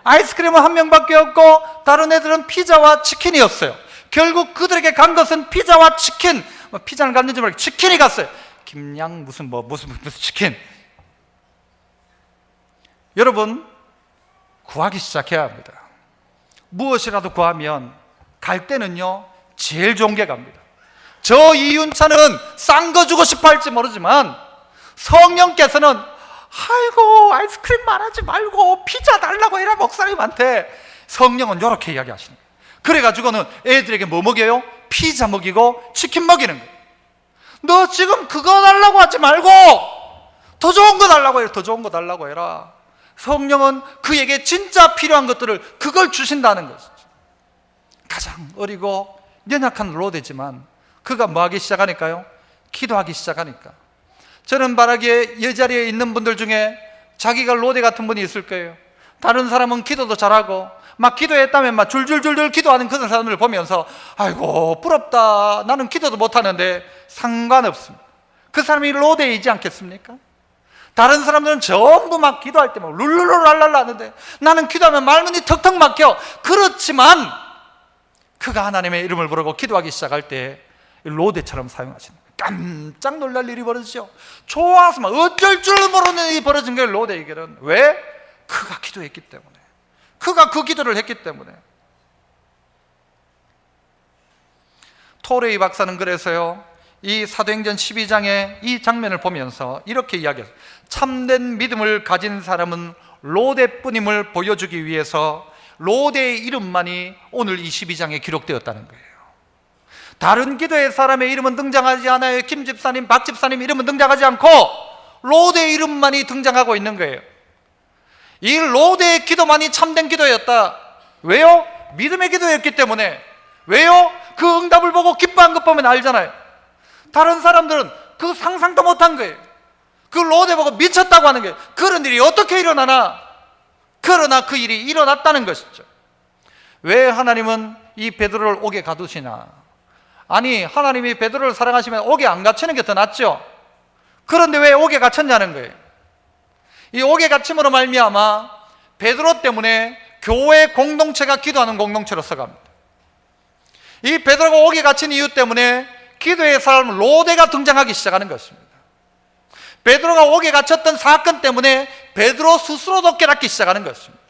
아이스크림은 한 명밖에 없고 다른 애들은 피자와 치킨이었어요. 결국 그들에게 간 것은 피자와 치킨, 피자는 갔는지 모르겠고 치킨이 갔어요. 김양 무슨 치킨. 여러분 구하기 시작해야 합니다. 무엇이라도 구하면 갈 때는요 제일 좋은 게 갑니다. 저 이윤찬은 싼 거 주고 싶어 할지 모르지만 성령께서는 아이고 아이스크림 말하지 말고 피자 달라고 해라 목사님한테. 성령은 이렇게 이야기하시는 거예요. 그래가지고는 애들에게 뭐 먹여요? 피자 먹이고 치킨 먹이는 거예요. 너 지금 그거 달라고 하지 말고 더 좋은 거 달라고 해라. 더 좋은 거 달라고 해라. 성령은 그에게 진짜 필요한 것들을 그걸 주신다는 것이죠. 가장 어리고 연약한 로데지만 그가 뭐 하기 시작하니까요? 기도하기 시작하니까. 저는 바라기에 이 자리에 있는 분들 중에 자기가 로데 같은 분이 있을 거예요. 다른 사람은 기도도 잘하고 막 기도했다면 막 줄줄줄줄 기도하는 그런 사람들을 보면서 아이고 부럽다. 나는 기도도 못하는데 상관없습니다. 그 사람이 로데이지 않겠습니까? 다른 사람들은 전부 막 기도할 때 막 룰루루랄랄라 하는데 나는 기도하면 말문이 턱턱 막혀. 그렇지만 그가 하나님의 이름을 부르고 기도하기 시작할 때 로데처럼 사용하시는 거예요. 깜짝 놀랄 일이 벌어지죠. 좋아서 막 어쩔 줄 모르는 일이 벌어진 거예요. 로데에게는. 왜? 그가 기도했기 때문에. 그가 그 기도를 했기 때문에. 토레이 박사는 그래서요 이 사도행전 12장의 이 장면을 보면서 이렇게 이야기했어요. 참된 믿음을 가진 사람은 로데뿐임을 보여주기 위해서 로데의 이름만이 오늘 22장에 기록되었다는 거예요. 다른 기도의 사람의 이름은 등장하지 않아요. 김 집사님, 박 집사님 이름은 등장하지 않고 로데의 이름만이 등장하고 있는 거예요. 이 로데의 기도만이 참된 기도였다. 왜요? 믿음의 기도였기 때문에. 왜요? 그 응답을 보고 기뻐한 것 보면 알잖아요. 다른 사람들은 그 상상도 못한 거예요. 그 로데 보고 미쳤다고 하는 거예요. 그런 일이 어떻게 일어나나? 그러나 그 일이 일어났다는 것이죠. 왜 하나님은 이 베드로를 옥에 가두시나? 아니, 하나님이 베드로를 사랑하시면 옥에 안 갇히는 게 더 낫죠. 그런데 왜 옥에 갇혔냐는 거예요. 이 옥에 갇힘으로 말미암아 베드로 때문에 교회 공동체가 기도하는 공동체로 서갑니다. 이 베드로가 옥에 갇힌 이유 때문에 기도의 사람 로데가 등장하기 시작하는 것입니다. 베드로가 옥에 갇혔던 사건 때문에 베드로 스스로도 깨닫기 시작하는 것입니다.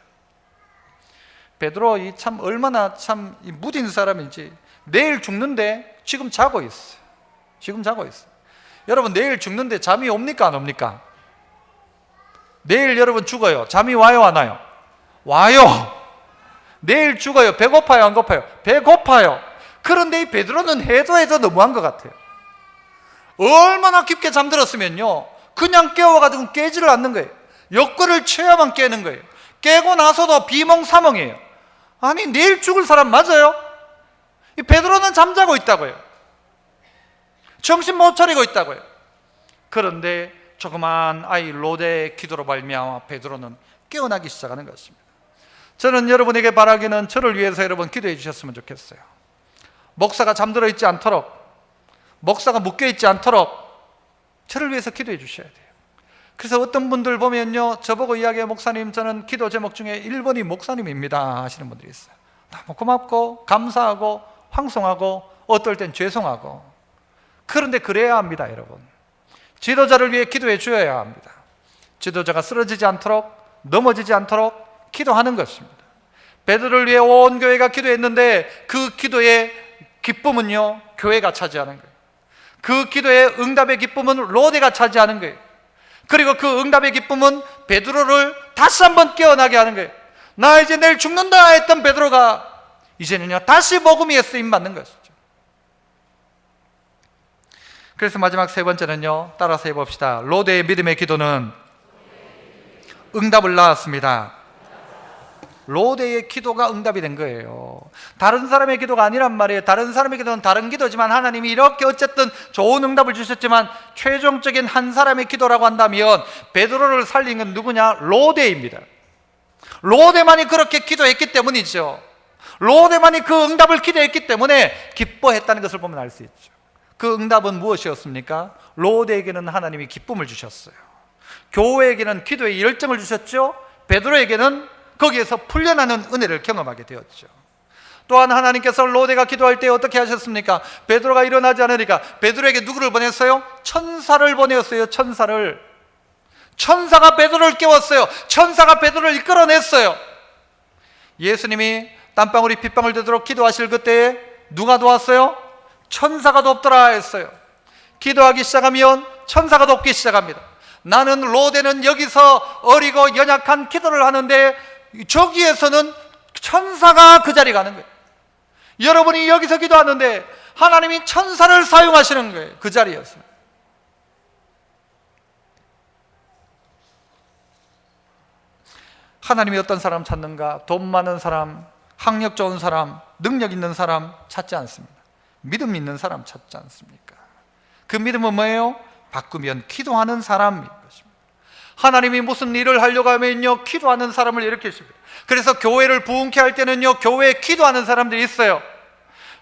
베드로 이 참 얼마나 참 무딘 사람인지, 내일 죽는데 지금 자고 있어요. 지금 자고 있어요. 여러분, 내일 죽는데 잠이 옵니까 안 옵니까? 내일 여러분 죽어요. 잠이 와요 안 와요? 와요. 내일 죽어요. 배고파요 안 고파요? 배고파요. 그런데 이 베드로는 해도 너무한 것 같아요. 얼마나 깊게 잠들었으면요, 그냥 깨워가지고 깨지를 않는 거예요. 여건을 취해야만 깨는 거예요. 깨고 나서도 비몽사몽이에요. 아니, 내일 죽을 사람 맞아요? 이 베드로는 잠자고 있다고요. 정신 못 차리고 있다고요. 그런데 조그만 아이 로데의 기도로 말미암아 베드로는 깨어나기 시작하는 것입니다. 저는 여러분에게 바라기는 저를 위해서 여러분 기도해 주셨으면 좋겠어요. 목사가 잠들어 있지 않도록, 목사가 묶여 있지 않도록 저를 위해서 기도해 주셔야 돼요. 그래서 어떤 분들 보면요, 저보고 이야기해요. 목사님, 저는 기도 제목 중에 1번이 목사님입니다 하시는 분들이 있어요. 너무 고맙고 감사하고 황송하고 어떨 땐 죄송하고. 그런데 그래야 합니다. 여러분, 지도자를 위해 기도해 주어야 합니다. 지도자가 쓰러지지 않도록, 넘어지지 않도록 기도하는 것입니다. 베드로를 위해 온 교회가 기도했는데 그 기도의 기쁨은요, 교회가 차지하는 거예요. 그 기도의 응답의 기쁨은 로데가 차지하는 거예요. 그리고 그 응답의 기쁨은 베드로를 다시 한번 깨어나게 하는 거예요. 나 이제 내일 죽는다 했던 베드로가 이제는요, 다시 복음 위에 쓰임 받는 것이죠. 그래서 마지막 세 번째는요, 따라서 해봅시다. 로데의 믿음의 기도는 응답을 낳았습니다. 로데의 기도가 응답이 된 거예요. 다른 사람의 기도가 아니란 말이에요. 다른 사람의 기도는 다른 기도지만 하나님이 이렇게 어쨌든 좋은 응답을 주셨지만 최종적인 한 사람의 기도라고 한다면 베드로를 살린 건 누구냐? 로데입니다. 로데만이 그렇게 기도했기 때문이죠. 로데만이 그 응답을 기대했기 때문에 기뻐했다는 것을 보면 알 수 있죠. 그 응답은 무엇이었습니까? 로데에게는 하나님이 기쁨을 주셨어요. 교회에게는 기도의 열정을 주셨죠. 베드로에게는 거기에서 풀려나는 은혜를 경험하게 되었죠. 또한 하나님께서 로데가 기도할 때 어떻게 하셨습니까? 베드로가 일어나지 않으니까 베드로에게 누구를 보냈어요? 천사를 보내었어요. 천사가 베드로를 깨웠어요. 천사가 베드로를 이끌어냈어요. 예수님이 땀방울이 핏방울 되도록 기도하실 그때에 누가 도왔어요? 천사가 돕더라 했어요. 기도하기 시작하면 천사가 돕기 시작합니다. 나는 로데는 여기서 어리고 연약한 기도를 하는데 저기에서는 천사가 그 자리에 가는 거예요. 여러분이 여기서 기도하는데 하나님이 천사를 사용하시는 거예요. 그 자리에서. 하나님이 어떤 사람 찾는가? 돈 많은 사람, 학력 좋은 사람, 능력 있는 사람 찾지 않습니다. 믿음 있는 사람 찾지 않습니까? 그 믿음은 뭐예요? 바꾸면 기도하는 사람인 것입니다. 하나님이 무슨 일을 하려고 하면요, 기도하는 사람을 일으키십니다. 그래서 교회를 부흥케 할 때는요, 교회에 기도하는 사람들이 있어요.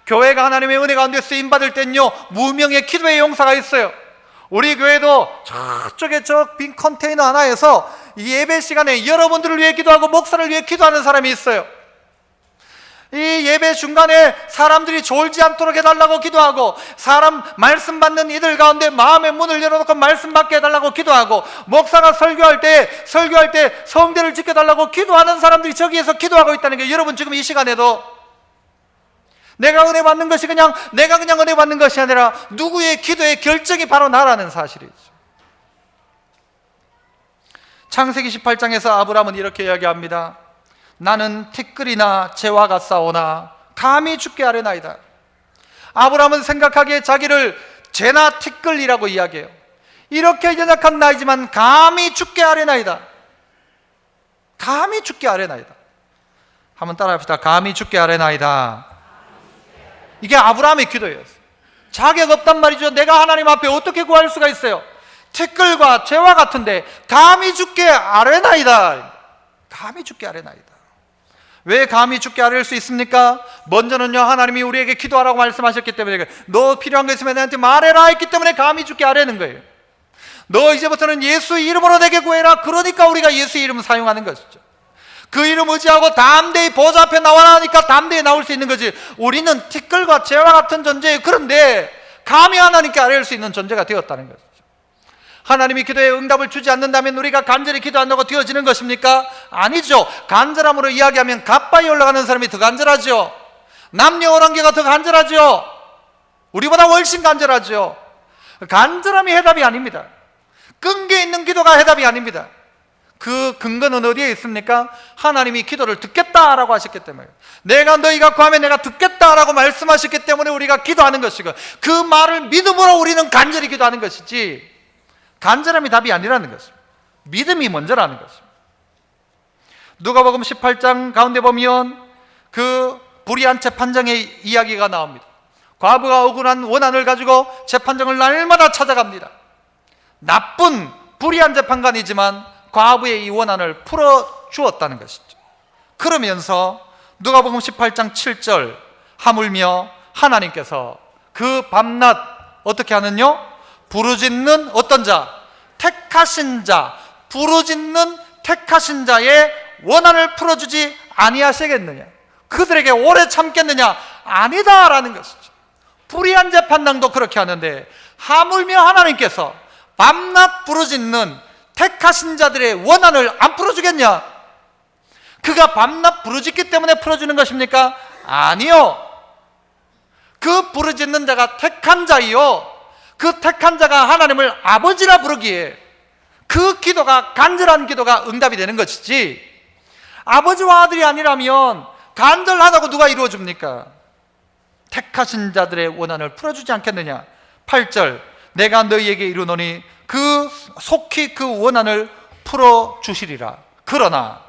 교회가 하나님의 은혜 가운데 쓰임받을 때는요, 무명의 기도의 용사가 있어요. 우리 교회도 저쪽에 저 빈 컨테이너 하나에서 이 예배 시간에 여러분들을 위해 기도하고 목사를 위해 기도하는 사람이 있어요. 이 예배 중간에 사람들이 졸지 않도록 해달라고 기도하고, 사람 말씀 받는 이들 가운데 마음의 문을 열어놓고 말씀 받게 해달라고 기도하고, 목사가 설교할 때 성대를 지켜달라고 기도하는 사람들이 저기에서 기도하고 있다는 게, 여러분 지금 이 시간에도 내가 은혜 받는 것이 내가 그냥 은혜 받는 것이 아니라 누구의 기도의 결정이 바로 나라는 사실이죠. 창세기 18장에서 아브라함은 이렇게 이야기합니다. 나는 티끌이나 재와 같사오나 감히 주께 아뢰나이다. 아브라함은 생각하기에 자기를 재나 티끌이라고 이야기해요. 이렇게 연약한 나이지만 감히 주께 아뢰나이다. 감히 주께 아뢰나이다. 한번 따라합시다. 감히 주께 아뢰나이다. 이게 아브라함의 기도예요. 자격 없단 말이죠. 내가 하나님 앞에 어떻게 구할 수가 있어요? 티끌과 재와 같은데 감히 주께 아뢰나이다. 감히 주께 아뢰나이다. 왜 감히 주께 아뢰일 수 있습니까? 먼저는요, 하나님이 우리에게 기도하라고 말씀하셨기 때문에, 너 필요한 거 있으면 내한테 말해라 했기 때문에 감히 주께 아뢰는 거예요. 너 이제부터는 예수 이름으로 내게 구해라. 그러니까 우리가 예수 이름을 사용하는 것이죠. 그 이름 의지하고 담대히 보좌 앞에 나와라 하니까 담대히 나올 수 있는 거지. 우리는 티끌과 재와 같은 존재예요. 그런데 감히 하나님께 아뢰일 수 있는 존재가 되었다는 거죠. 하나님이 기도에 응답을 주지 않는다면 우리가 간절히 기도한다고 되어지는 것입니까? 아니죠. 간절함으로 이야기하면 가빠이 올라가는 사람이 더 간절하죠. 남녀 관계가 더 간절하죠. 우리보다 훨씬 간절하죠. 간절함이 해답이 아닙니다. 끈기 있는 기도가 해답이 아닙니다. 그 근거는 어디에 있습니까? 하나님이 기도를 듣겠다라고 하셨기 때문에, 내가 너희가 구하면 내가 듣겠다라고 말씀하셨기 때문에 우리가 기도하는 것이고, 그 말을 믿음으로 우리는 간절히 기도하는 것이지, 간절함이 답이 아니라는 것입니다. 믿음이 먼저라는 것입니다. 누가복음 18장 가운데 보면 그 불의한 재판장의 이야기가 나옵니다. 과부가 억울한 원한을 가지고 재판장을 날마다 찾아갑니다. 나쁜 불의한 재판관이지만 과부의 이 원한을 풀어주었다는 것이죠. 그러면서 누가복음 18장 7절, 하물며 하나님께서 그 밤낮 어떻게 하느뇨? 부르짖는 어떤 자? 택하신 자, 부르짖는 택하신 자의 원한을 풀어주지 아니하시겠느냐? 그들에게 오래 참겠느냐? 아니다라는 것이죠. 불의한 재판장도 그렇게 하는데, 하물며 하나님께서 밤낮 부르짖는 택하신 자들의 원한을 안 풀어주겠냐? 그가 밤낮 부르짖기 때문에 풀어주는 것입니까? 아니요. 그 부르짖는 자가 택한 자이요, 그 택한 자가 하나님을 아버지라 부르기에 그 기도가, 간절한 기도가 응답이 되는 것이지, 아버지와 아들이 아니라면 간절하다고 누가 이루어줍니까? 택하신 자들의 원한을 풀어주지 않겠느냐? 8절, 내가 너희에게 이르노니 그 속히 그 원한을 풀어주시리라. 그러나,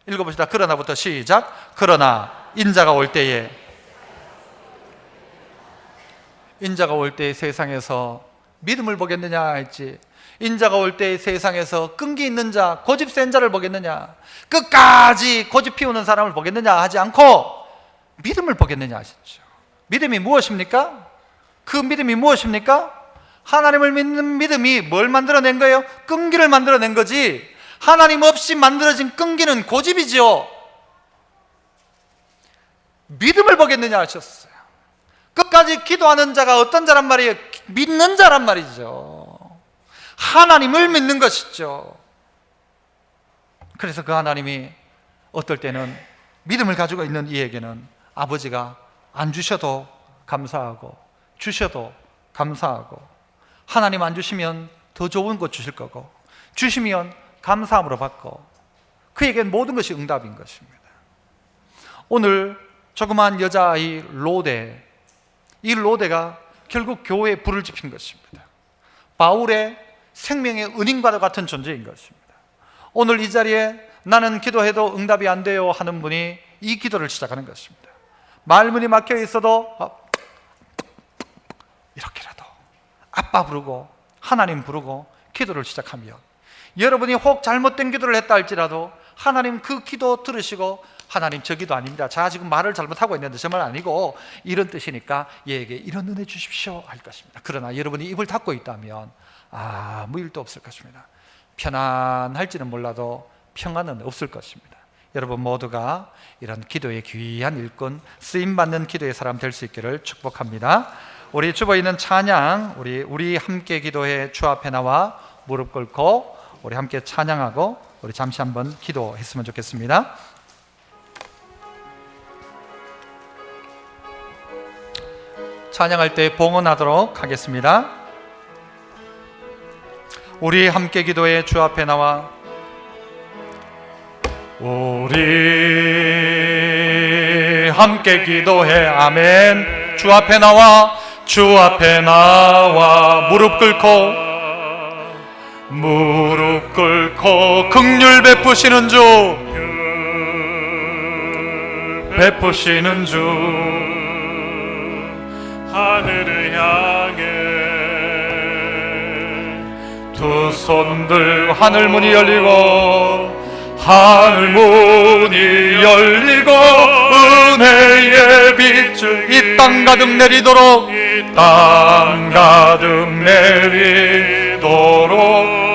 읽어봅시다. 그러나부터 시작. 그러나 인자가 올 때에, 인자가 올 때 세상에서 믿음을 보겠느냐 했지, 인자가 올 때 세상에서 끈기 있는 자, 고집 센 자를 보겠느냐, 끝까지 고집 피우는 사람을 보겠느냐 하지 않고 믿음을 보겠느냐 하셨죠. 믿음이 무엇입니까? 그 믿음이 무엇입니까? 하나님을 믿는 믿음이 뭘 만들어낸 거예요? 끈기를 만들어낸 거지, 하나님 없이 만들어진 끈기는 고집이죠. 믿음을 보겠느냐 하셨어요. 끝까지 기도하는 자가 어떤 자란 말이에요? 믿는 자란 말이죠. 하나님을 믿는 것이죠. 그래서 그 하나님이 어떨 때는 믿음을 가지고 있는 이에게는 아버지가 안 주셔도 감사하고 주셔도 감사하고, 하나님 안 주시면 더 좋은 것 주실 거고, 주시면 감사함으로 받고, 그에겐 모든 것이 응답인 것입니다. 오늘 조그마한 여자아이 로데, 이 로데가 결국 교회에 불을 지핀 것입니다. 바울의 생명의 은인과도 같은 존재인 것입니다. 오늘 이 자리에 나는 기도해도 응답이 안 돼요 하는 분이 이 기도를 시작하는 것입니다. 말문이 막혀 있어도 이렇게라도 아빠 부르고 하나님 부르고 기도를 시작하면, 여러분이 혹 잘못된 기도를 했다 할지라도 하나님 그 기도 들으시고, 하나님 저 기도 아닙니다, 제가 지금 말을 잘못하고 있는데 저 말 아니고 이런 뜻이니까 얘에게 이런 은혜 주십시오 할 것입니다. 그러나 여러분이 입을 닫고 있다면 아무 일도 없을 것입니다. 편안할지는 몰라도 평안은 없을 것입니다. 여러분 모두가 이런 기도의 귀한 일꾼, 쓰임받는 기도의 사람 될 수 있기를 축복합니다. 우리 주보에 있는 찬양, 우리 함께 기도해 주 앞에 나와 무릎 꿇고 우리 함께 찬양하고 우리 잠시 한번 기도했으면 좋겠습니다. 찬양할 때 봉헌하도록 하겠습니다. 우리 함께 기도해 주 앞에 나와 우리 함께 기도해. 아멘. 주 앞에 나와 무릎 꿇고 긍휼 베푸시는 주 하늘을 향해 두 손 들고 하늘 문이 열리고 은혜의 빛을 이 땅 가득 내리도록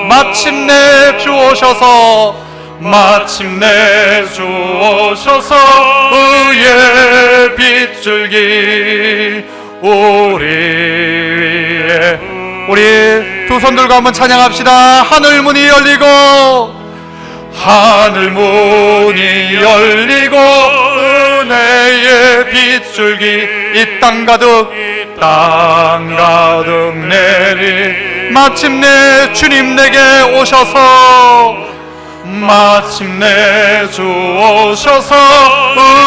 마침내 주오셔서 의의 빗줄기 우리 두 손 들고 한번 찬양합시다. 하늘 문이 열리고 은혜의 빗줄기 이 땅 가득 내리 마침내 주님 내게 오셔서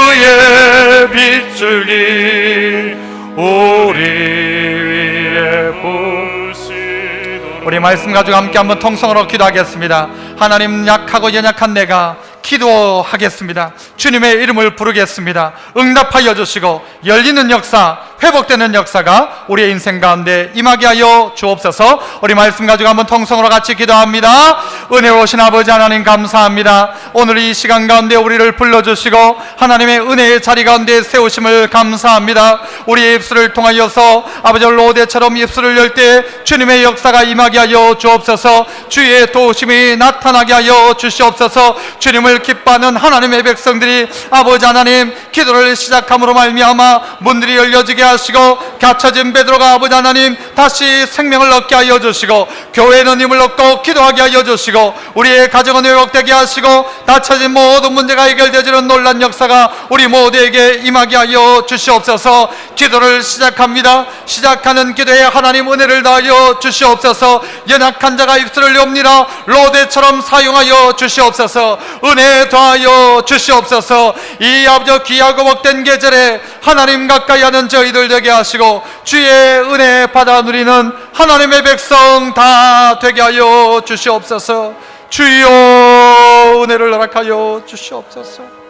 의의 빗줄기 우리 위에 부시도록. 우리 말씀 가지고 함께 한번 통성으로 기도하겠습니다. 하나님, 약하고 연약한 내가 기도하겠습니다. 주님의 이름을 부르겠습니다. 응답하여 주시고 열리는 역사, 회복되는 역사가 우리의 인생 가운데 임하게 하여 주옵소서. 우리 말씀 가지고 한번 통성으로 같이 기도합니다. 은혜로우신 아버지 하나님, 감사합니다. 오늘 이 시간 가운데 우리를 불러주시고 하나님의 은혜의 자리 가운데 세우심을 감사합니다. 우리의 입술을 통하여서 아버지 로대처럼 입술을 열 때 주님의 역사가 임하게 하여 주옵소서. 주의 도우심이 나타나게 하여 주시옵소서. 주님을 기뻐하는 하나님의 백성들이 아버지 하나님 기도를 시작함으로 말미암아 문들이 열려지게 하시고 갇혀진 베드로가 아버지 하나님 다시 생명을 얻게 하여 주시고 교회는 힘을 얻고 기도하게 하여 주시고 우리의 가정은 회복되게 하시고 닫혀진 모든 문제가 해결되지는 놀란 역사가 우리 모두에게 임하게 하여 주시옵소서. 기도를 시작합니다. 시작하는 기도에 하나님 은혜를 다하여 주시옵소서. 연약한 자가 입술을 엽니다. 로대처럼 사용하여 주시옵소서. 은혜 더하여 주시옵소서. 이 아버지 귀하고 복된 계절에 하나님 가까이 하는 저희들 되게 하시고 주의 은혜 받아 누리는 하나님의 백성 다 되게 하여 주시옵소서. 주여 은혜를 허락하여 주시옵소서.